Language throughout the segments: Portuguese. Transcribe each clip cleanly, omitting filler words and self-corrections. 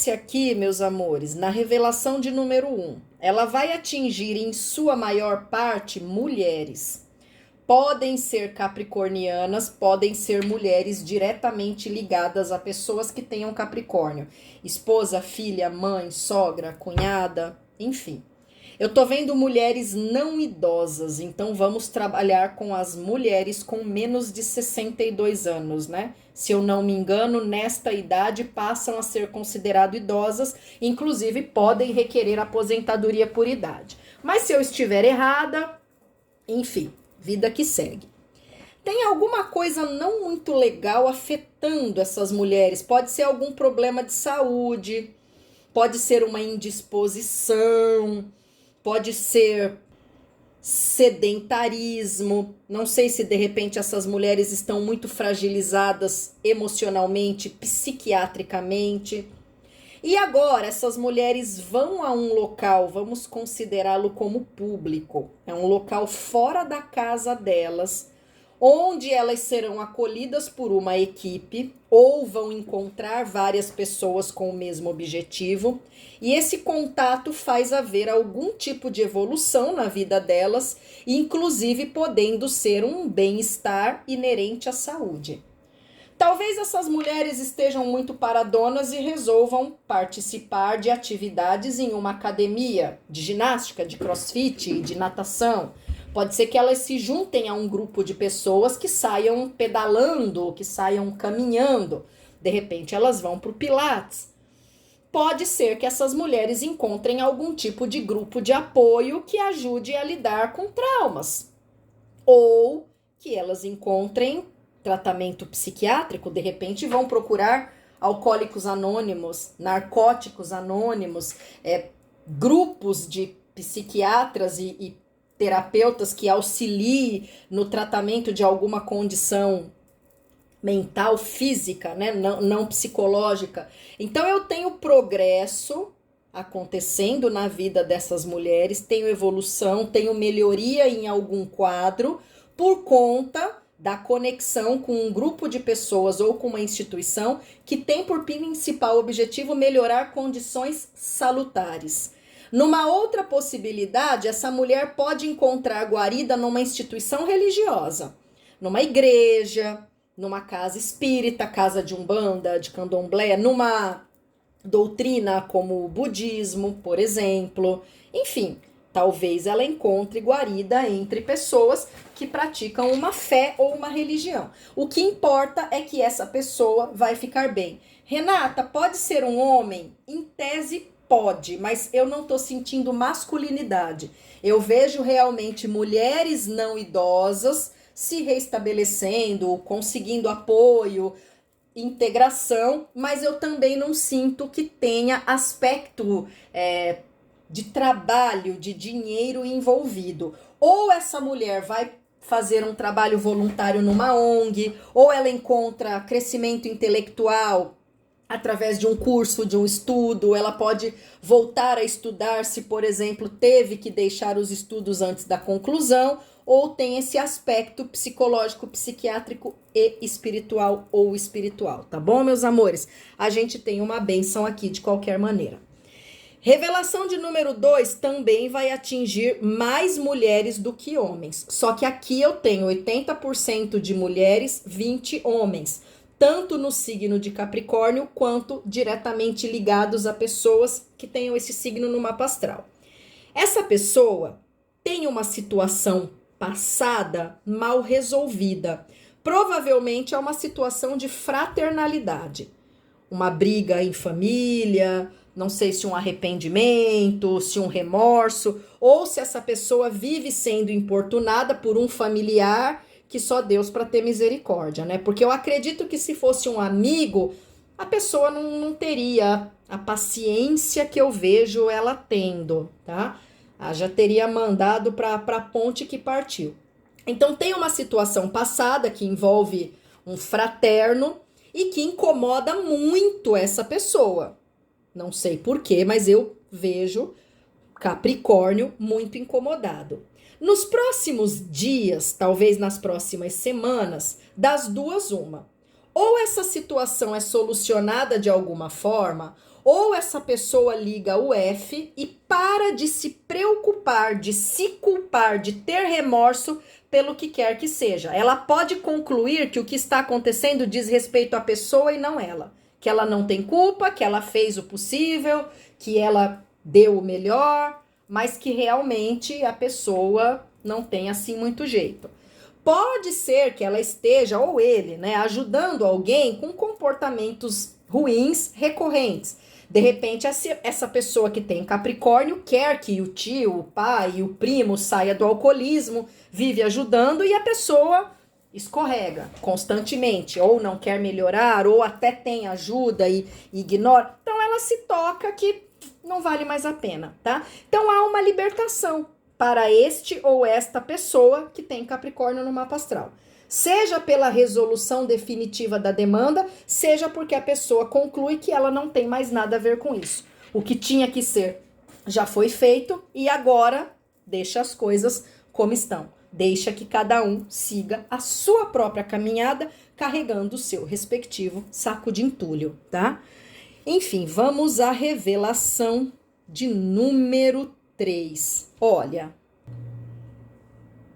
acontece aqui, meus amores, na revelação de número 1, ela vai atingir em sua maior parte mulheres. Podem ser capricornianas, podem ser mulheres diretamente ligadas a pessoas que tenham Capricórnio. Esposa, filha, mãe, sogra, cunhada, enfim. Eu tô vendo mulheres não idosas, então vamos trabalhar com as mulheres com menos de 62 anos, né? Se eu não me engano, nesta idade passam a ser consideradas idosas, inclusive podem requerer aposentadoria por idade. Mas se eu estiver errada, enfim, vida que segue. Tem alguma coisa não muito legal afetando essas mulheres? Pode ser algum problema de saúde, pode ser uma indisposição, pode ser sedentarismo. Não sei se de repente essas mulheres estão muito fragilizadas emocionalmente, psiquiatricamente. E agora essas mulheres vão a um local, vamos considerá-lo como público, é um local fora da casa delas, onde elas serão acolhidas por uma equipe ou vão encontrar várias pessoas com o mesmo objetivo, e esse contato faz haver algum tipo de evolução na vida delas, inclusive podendo ser um bem-estar inerente à saúde. Talvez essas mulheres estejam muito paradonas e resolvam participar de atividades em uma academia de ginástica, de crossfit, de natação. Pode ser que elas se juntem a um grupo de pessoas que saiam pedalando, que saiam caminhando. De repente elas vão para o Pilates. Pode ser que essas mulheres encontrem algum tipo de grupo de apoio que ajude a lidar com traumas. Ou que elas encontrem tratamento psiquiátrico, de repente vão procurar alcoólicos anônimos, narcóticos anônimos, grupos de psiquiatras e terapeutas que auxiliem no tratamento de alguma condição mental, física, né? Não psicológica. Então eu tenho progresso acontecendo na vida dessas mulheres, tenho evolução, tenho melhoria em algum quadro por conta da conexão com um grupo de pessoas ou com uma instituição que tem por principal objetivo melhorar condições salutares. Numa outra possibilidade, essa mulher pode encontrar guarida numa instituição religiosa, numa igreja, numa casa espírita, casa de umbanda, de candomblé, numa doutrina como o budismo, por exemplo. Enfim, talvez ela encontre guarida entre pessoas que praticam uma fé ou uma religião. O que importa é que essa pessoa vai ficar bem. Renata, pode ser um homem? Em tese, pode, mas eu não estou sentindo masculinidade. Eu vejo realmente mulheres não idosas se restabelecendo, conseguindo apoio, integração, mas eu também não sinto que tenha aspecto de trabalho, de dinheiro envolvido. Ou essa mulher vai fazer um trabalho voluntário numa ONG, ou ela encontra crescimento intelectual através de um curso, de um estudo, ela pode voltar a estudar se, por exemplo, teve que deixar os estudos antes da conclusão, ou tem esse aspecto psicológico, psiquiátrico e espiritual ou espiritual, tá bom, meus amores? A gente tem uma bênção aqui de qualquer maneira. Revelação de número 2 também vai atingir mais mulheres do que homens. Só que aqui eu tenho 80% de mulheres, 20 homens. Tanto no signo de Capricórnio, quanto diretamente ligados a pessoas que tenham esse signo no mapa astral. Essa pessoa tem uma situação passada mal resolvida. Provavelmente é uma situação de fraternalidade. Uma briga em família, não sei se um arrependimento, se um remorso, ou se essa pessoa vive sendo importunada por um familiar que só Deus para ter misericórdia, né? Porque eu acredito que se fosse um amigo, a pessoa não teria a paciência que eu vejo ela tendo, tá? Já teria mandado para a ponte que partiu. Então tem uma situação passada que envolve um fraterno e que incomoda muito essa pessoa. Não sei porquê, mas eu vejo Capricórnio muito incomodado. Nos próximos dias, talvez nas próximas semanas, das duas uma. Ou essa situação é solucionada de alguma forma, Ou essa pessoa liga o F e para de se preocupar, de se culpar, de ter remorso pelo que quer que seja. Ela pode concluir que o que está acontecendo diz respeito à pessoa e não ela. Que ela não tem culpa, que ela fez o possível, que ela deu o melhor, mas que realmente a pessoa não tem assim muito jeito. Pode ser que ela esteja, ou ele, né, ajudando alguém com comportamentos ruins recorrentes. De repente, essa pessoa que tem Capricórnio quer que o tio, o pai, o primo saia do alcoolismo, vive ajudando e a pessoa escorrega constantemente, ou não quer melhorar, ou até tem ajuda e ignora. Então, ela se toca que não vale mais a pena, tá? Então, há uma libertação para este ou esta pessoa que tem Capricórnio no mapa astral. Seja pela resolução definitiva da demanda, seja porque a pessoa conclui que ela não tem mais nada a ver com isso. O que tinha que ser já foi feito e agora deixa as coisas como estão. Deixa que cada um siga a sua própria caminhada, carregando o seu respectivo saco de entulho, tá? Enfim, vamos à revelação de número 3. Olha,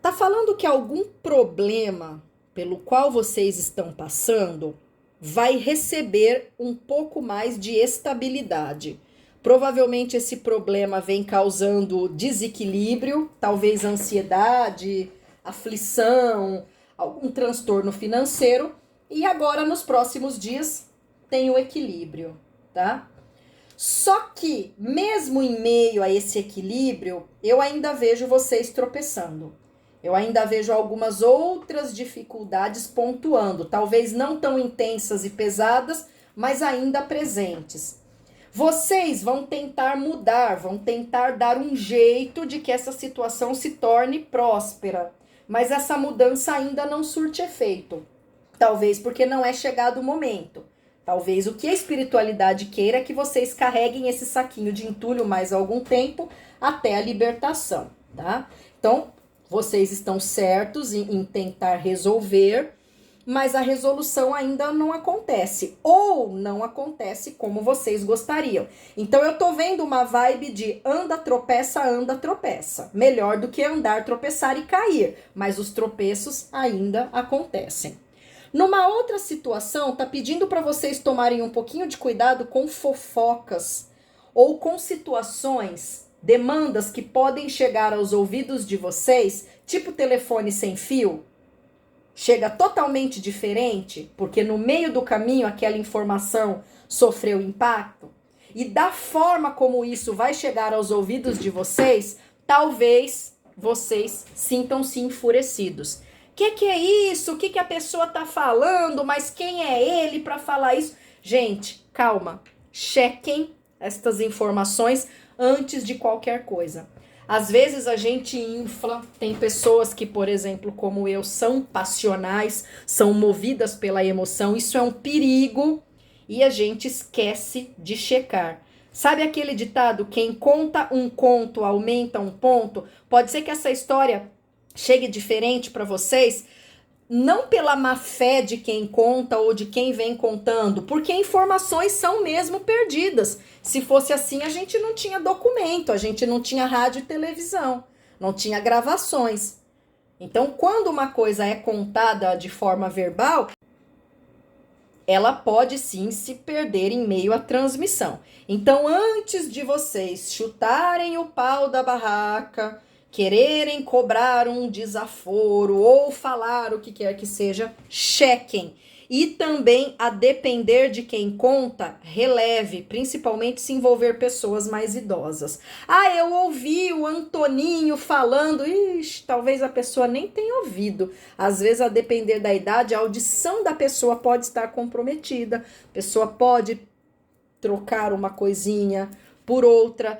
tá falando que algum problema pelo qual vocês estão passando vai receber um pouco mais de estabilidade. Provavelmente esse problema vem causando desequilíbrio, talvez ansiedade, aflição, algum transtorno financeiro, e agora nos próximos dias tem o equilíbrio, tá? Só que, mesmo em meio a esse equilíbrio, eu ainda vejo vocês tropeçando. Eu ainda vejo algumas outras dificuldades pontuando, talvez não tão intensas e pesadas, mas ainda presentes. Vocês vão tentar mudar, vão tentar dar um jeito de que essa situação se torne próspera, mas essa mudança ainda não surte efeito. Talvez porque não é chegado o momento. Talvez o que a espiritualidade queira é que vocês carreguem esse saquinho de entulho mais algum tempo até a libertação, tá? Então, vocês estão certos em tentar resolver, mas a resolução ainda não acontece, ou não acontece como vocês gostariam. Então, eu tô vendo uma vibe de anda, tropeça. Melhor do que andar, tropeçar e cair, mas os tropeços ainda acontecem. Numa outra situação, tá pedindo para vocês tomarem um pouquinho de cuidado com fofocas ou com situações, demandas que podem chegar aos ouvidos de vocês, tipo telefone sem fio. Chega totalmente diferente, porque no meio do caminho aquela informação sofreu impacto. E da forma como isso vai chegar aos ouvidos de vocês, talvez vocês sintam-se enfurecidos. Que é isso? O que a pessoa tá falando? Mas quem é ele para falar isso? Gente, calma. Chequem estas informações antes de qualquer coisa. Às vezes a gente infla, tem pessoas que, por exemplo, como eu, são passionais, são movidas pela emoção, isso é um perigo e a gente esquece de checar. Sabe aquele ditado, quem conta um conto aumenta um ponto? Pode ser que essa história chegue diferente para vocês, não pela má fé de quem conta ou de quem vem contando, porque informações são mesmo perdidas. Se fosse assim, a gente não tinha documento, a gente não tinha rádio e televisão, não tinha gravações. Então, quando uma coisa é contada de forma verbal, ela pode sim se perder em meio à transmissão. Então, antes de vocês chutarem o pau da barraca, quererem cobrar um desaforo ou falar o que quer que seja, chequem. E também, a depender de quem conta, releve, principalmente se envolver pessoas mais idosas. Ah, eu ouvi o Antoninho falando, ixi, talvez a pessoa nem tenha ouvido. Às vezes, a depender da idade, a audição da pessoa pode estar comprometida, a pessoa pode trocar uma coisinha por outra,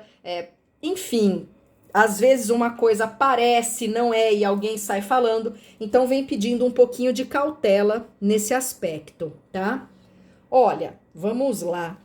enfim. Às vezes uma coisa parece, não é, e alguém sai falando. Então, vem pedindo um pouquinho de cautela nesse aspecto, tá? Olha, vamos lá.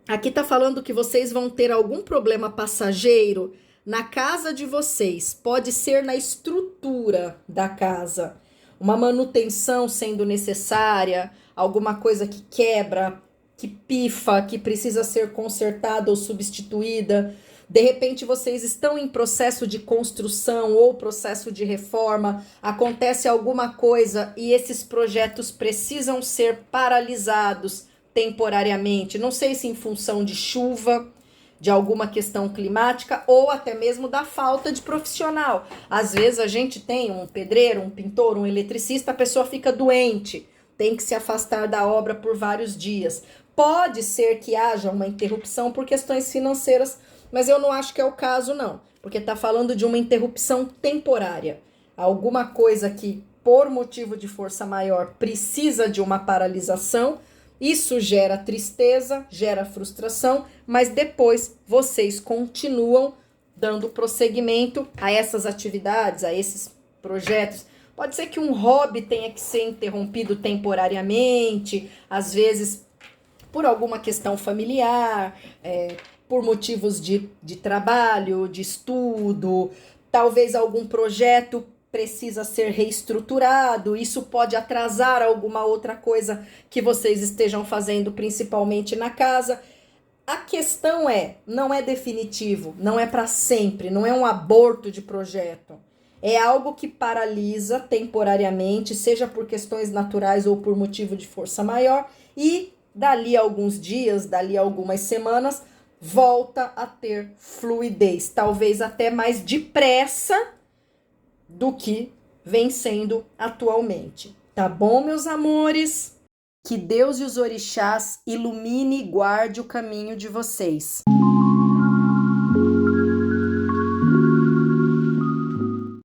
Aqui tá falando que vocês vão ter algum problema passageiro na casa de vocês. Pode ser na estrutura da casa. Uma manutenção sendo necessária, alguma coisa que quebra, que pifa, que precisa ser consertada ou substituída. De repente vocês estão em processo de construção ou processo de reforma, acontece alguma coisa e esses projetos precisam ser paralisados temporariamente. Não sei se em função de chuva, de alguma questão climática ou até mesmo da falta de profissional. Às vezes a gente tem um pedreiro, um pintor, um eletricista, a pessoa fica doente, tem que se afastar da obra por vários dias. Pode ser que haja uma interrupção por questões financeiras, mas eu não acho que é o caso, não. Porque está falando de uma interrupção temporária. Alguma coisa que, por motivo de força maior, precisa de uma paralisação. Isso gera tristeza, gera frustração, mas depois vocês continuam dando prosseguimento a essas atividades, a esses projetos. Pode ser que um hobby tenha que ser interrompido temporariamente, às vezes por alguma questão familiar, por motivos de trabalho, de estudo, talvez algum projeto precisa ser reestruturado, isso pode atrasar alguma outra coisa que vocês estejam fazendo, principalmente na casa. A questão não é definitivo, não é para sempre, não é um aborto de projeto. É algo que paralisa temporariamente, seja por questões naturais ou por motivo de força maior, e dali a alguns dias, dali a algumas semanas, volta a ter fluidez, talvez até mais depressa do que vem sendo atualmente. Tá bom, meus amores? Que Deus e os orixás ilumine e guarde o caminho de vocês.